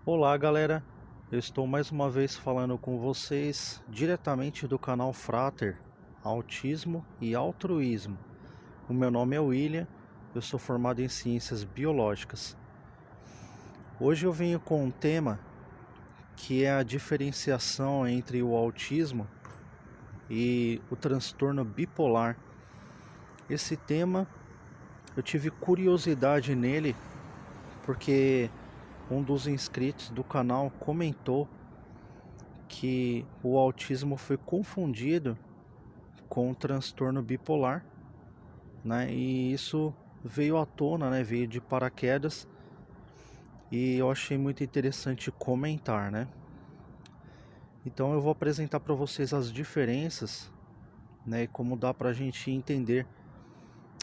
Olá, galera. Eu estou mais uma vez falando com vocês diretamente do canal Frater, Autismo e Altruísmo. O meu nome é William, eu sou formado em Ciências Biológicas. Hoje eu venho com um tema que é a diferenciação entre o autismo e o transtorno bipolar. Esse tema eu tive curiosidade nele porque um dos inscritos do canal comentou que o autismo foi confundido com o transtorno bipolar, né? E isso veio à tona, né? Veio de paraquedas e eu achei muito interessante comentar, né? Então eu vou apresentar para vocês as diferenças, né? E como dá para a gente entender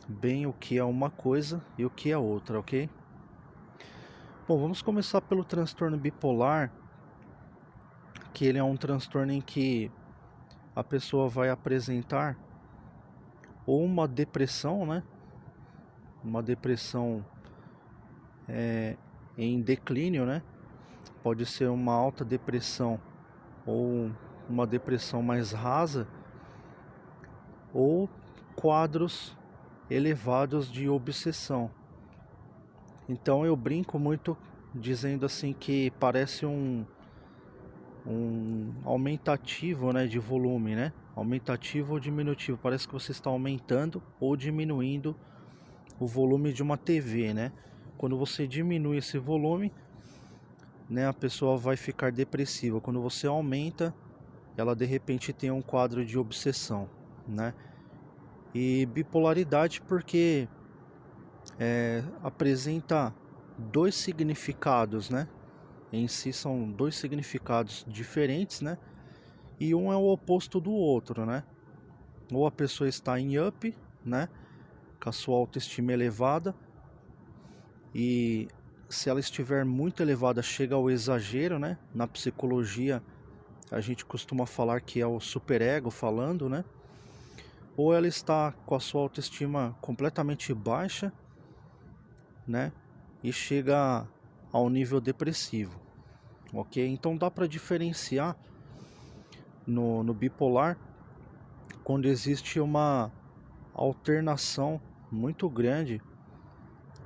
bem o que é uma coisa e o que é outra, ok? Bom, vamos começar pelo transtorno bipolar, que ele é um transtorno em que a pessoa vai apresentar ou uma depressão, né? Uma depressão em declínio, né? Pode ser uma alta depressão ou uma depressão mais rasa, ou quadros elevados de obsessão. Então eu brinco muito dizendo assim que parece um aumentativo, né, de volume, né? Aumentativo ou diminutivo. Parece que você está aumentando ou diminuindo o volume de uma TV, né? Quando você diminui esse volume, né, a pessoa vai ficar depressiva. Quando você aumenta, ela de repente tem um quadro de obsessão, né? E bipolaridade porque apresenta dois significados, né? Em si são dois significados diferentes, né? E um é o oposto do outro, né? Ou a pessoa está em up, né? Com a sua autoestima elevada, e se ela estiver muito elevada chega ao exagero, né? Na psicologia a gente costuma falar que é o superego falando, né? Ou ela está com a sua autoestima completamente baixa, né? E chega ao nível depressivo, ok? Então dá para diferenciar no bipolar quando existe uma alternação muito grande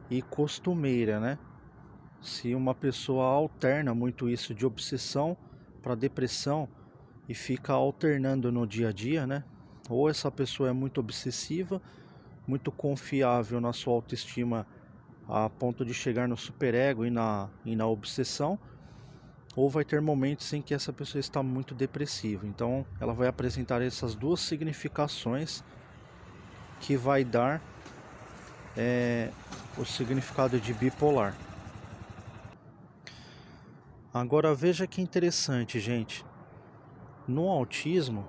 e costumeira, né? Se uma pessoa alterna muito isso de obsessão para depressão e fica alternando no dia a dia, né? Ou essa pessoa é muito obsessiva, muito confiável na sua autoestima a ponto de chegar no superego e na obsessão, ou vai ter momentos em que essa pessoa está muito depressiva. Então ela vai apresentar essas duas significações que vai dar o significado de bipolar. Agora veja que interessante, gente. No autismo,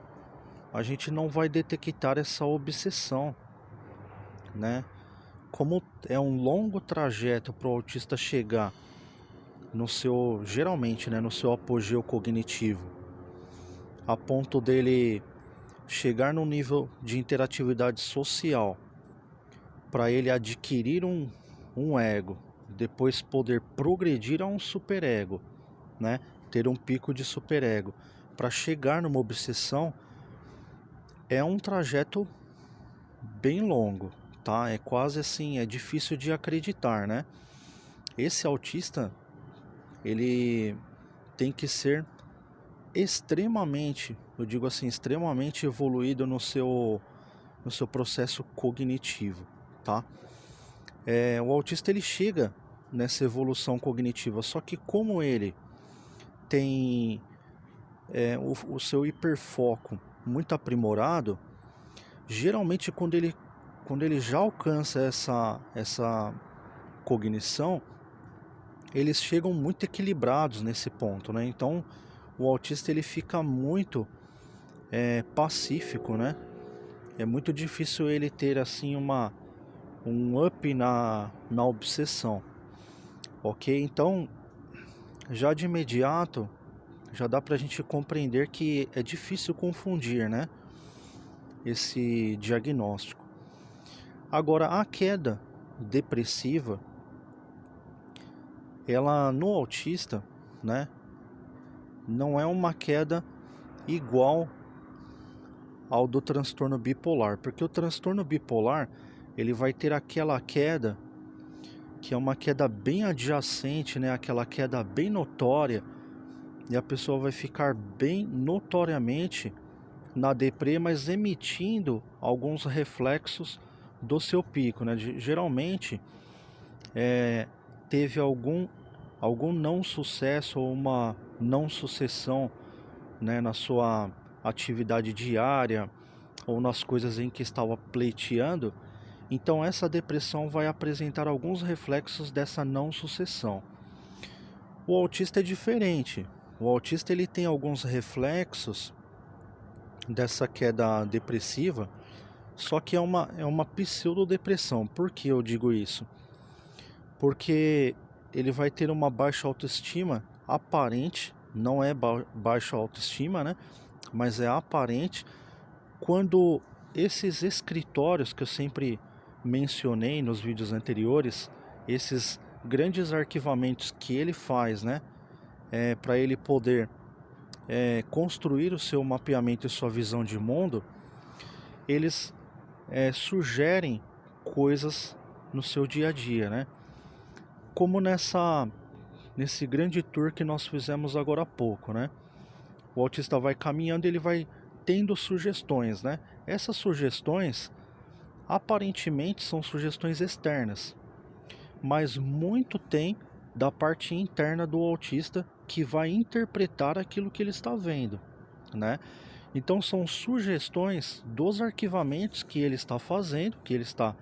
a gente não vai detectar essa obsessão, né? Como é um longo trajeto para o autista chegar no seu, geralmente, né, no seu apogeu cognitivo, a ponto dele chegar no nível de interatividade social, para ele adquirir um ego, depois poder progredir a um superego, né? Ter um pico de superego, para chegar numa obsessão, é um trajeto bem longo, tá? É quase assim, é difícil de acreditar, né? Esse autista, ele tem que ser extremamente, eu digo assim, extremamente evoluído no seu processo cognitivo, tá? O autista ele chega nessa evolução cognitiva, só que como ele tem o seu hiperfoco muito aprimorado, geralmente quando ele já alcança essa cognição, eles chegam muito equilibrados nesse ponto, né? Então o autista ele fica muito pacífico, né? É muito difícil ele ter assim um up na obsessão, ok? Então já de imediato já dá pra gente compreender que é difícil confundir, né? Esse diagnóstico. Agora a queda depressiva, ela no autista, né? Não é uma queda igual ao do transtorno bipolar, porque o transtorno bipolar ele vai ter aquela queda que é uma queda bem adjacente, né? Aquela queda bem notória, e a pessoa vai ficar bem notoriamente na deprê, mas emitindo alguns reflexos do seu pico, né? Geralmente teve algum não sucesso ou uma não sucessão, né, na sua atividade diária ou nas coisas em que estava pleiteando. Então essa depressão vai apresentar alguns reflexos dessa não sucessão. O autista é diferente. O autista ele tem alguns reflexos dessa queda depressiva, só que é uma pseudodepressão. Por que eu digo isso? Porque ele vai ter uma baixa autoestima aparente, não é baixa autoestima, né? Mas é aparente, quando esses escritórios que eu sempre mencionei nos vídeos anteriores, esses grandes arquivamentos que ele faz, né? Para ele poder construir o seu mapeamento e sua visão de mundo, eles sugerem coisas no seu dia a dia, né? Como nesse grande tour que nós fizemos agora há pouco, né? O autista vai caminhando e ele vai tendo sugestões, né? Essas sugestões, aparentemente, são sugestões externas, mas muito tem da parte interna do autista que vai interpretar aquilo que ele está vendo, né? Então são sugestões dos arquivamentos que ele está fazendo, que ele está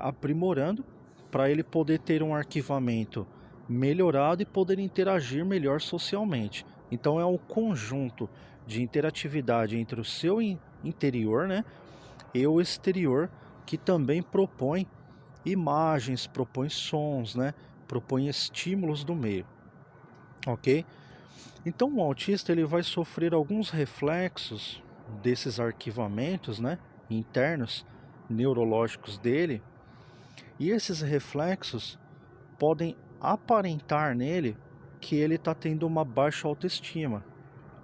aprimorando, para ele poder ter um arquivamento melhorado e poder interagir melhor socialmente. Então é um conjunto de interatividade entre o seu interior, né, e o exterior, que também propõe imagens, propõe sons, né, propõe estímulos do meio, ok? Então o autista ele vai sofrer alguns reflexos desses arquivamentos, né, internos, neurológicos dele, e esses reflexos podem aparentar nele que ele está tendo uma baixa autoestima,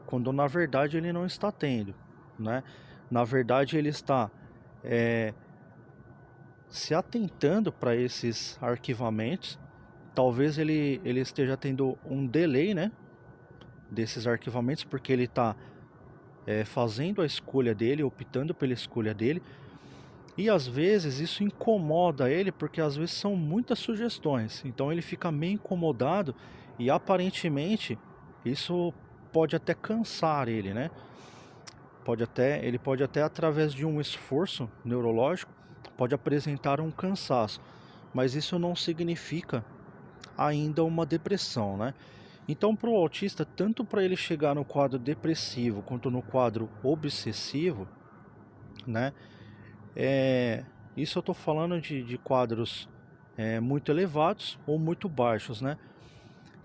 quando na verdade ele não está tendo, né? Na verdade ele está se atentando para esses arquivamentos. Talvez ele esteja tendo um delay, né, desses arquivamentos, porque ele está fazendo a escolha dele, optando pela escolha dele. E às vezes isso incomoda ele, porque às vezes são muitas sugestões. Então ele fica meio incomodado e aparentemente isso pode até cansar ele, né? Ele pode até, através de um esforço neurológico, pode apresentar um cansaço. Mas isso não significa ainda uma depressão, né? Então, para o autista, tanto para ele chegar no quadro depressivo quanto no quadro obsessivo, né? Isso eu estou falando de quadros muito elevados ou muito baixos, né?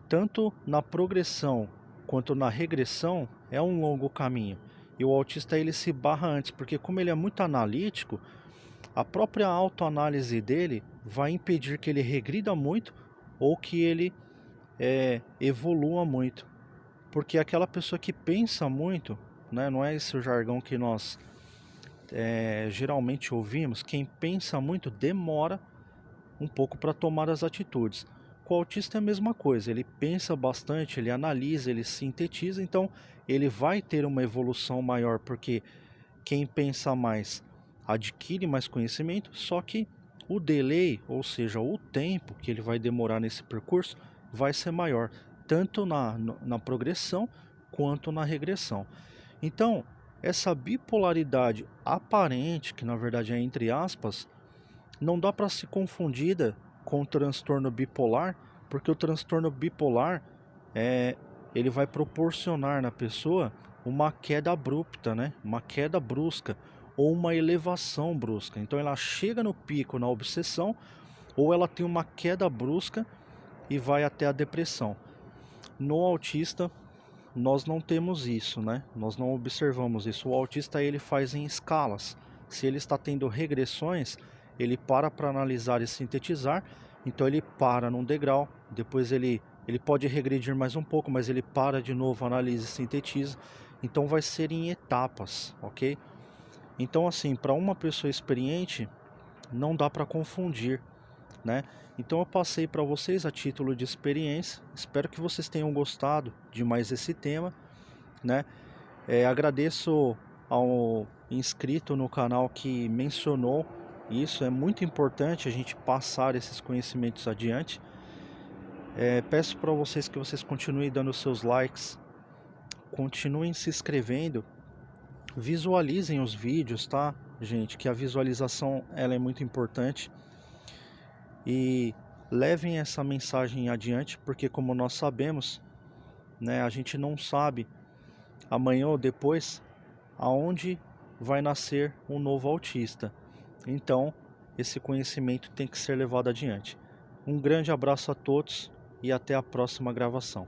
Tanto na progressão quanto na regressão é um longo caminho. E o autista ele se barra antes, porque como ele é muito analítico, a própria autoanálise dele vai impedir que ele regrida muito ou que ele evolua muito. Porque aquela pessoa que pensa muito, né, não é esse o jargão que nós geralmente ouvimos, quem pensa muito demora um pouco para tomar as atitudes. Com o autista é a mesma coisa, ele pensa bastante, ele analisa, ele sintetiza, então ele vai ter uma evolução maior, porque quem pensa mais adquire mais conhecimento, só que o delay, ou seja, o tempo que ele vai demorar nesse percurso, vai ser maior, tanto na progressão quanto na regressão. Então, essa bipolaridade aparente, que na verdade é entre aspas, não dá para ser confundida com o transtorno bipolar, porque o transtorno bipolar ele vai proporcionar na pessoa uma queda abrupta, né? Uma queda brusca ou uma elevação brusca. Então ela chega no pico na obsessão ou ela tem uma queda brusca e vai até a depressão. No autista nós não temos isso, né? Nós não observamos isso. O autista ele faz em escalas. Se ele está tendo regressões, ele para analisar e sintetizar. Então ele para num degrau, depois ele ele pode regredir mais um pouco, mas ele para de novo, analisa e sintetiza. Então vai ser em etapas, ok? Então assim, para uma pessoa experiente, não dá para confundir, né? Então eu passei para vocês a título de experiência. Espero que vocês tenham gostado de mais esse tema, né? Agradeço ao inscrito no canal que mencionou isso. É muito importante a gente passar esses conhecimentos adiante. Peço para vocês que vocês continuem dando seus likes, continuem se inscrevendo, visualizem os vídeos, tá, gente? Que a visualização ela é muito importante. E levem essa mensagem adiante, porque como nós sabemos, né, a gente não sabe amanhã ou depois aonde vai nascer um novo autista. Então, esse conhecimento tem que ser levado adiante. Um grande abraço a todos e até a próxima gravação.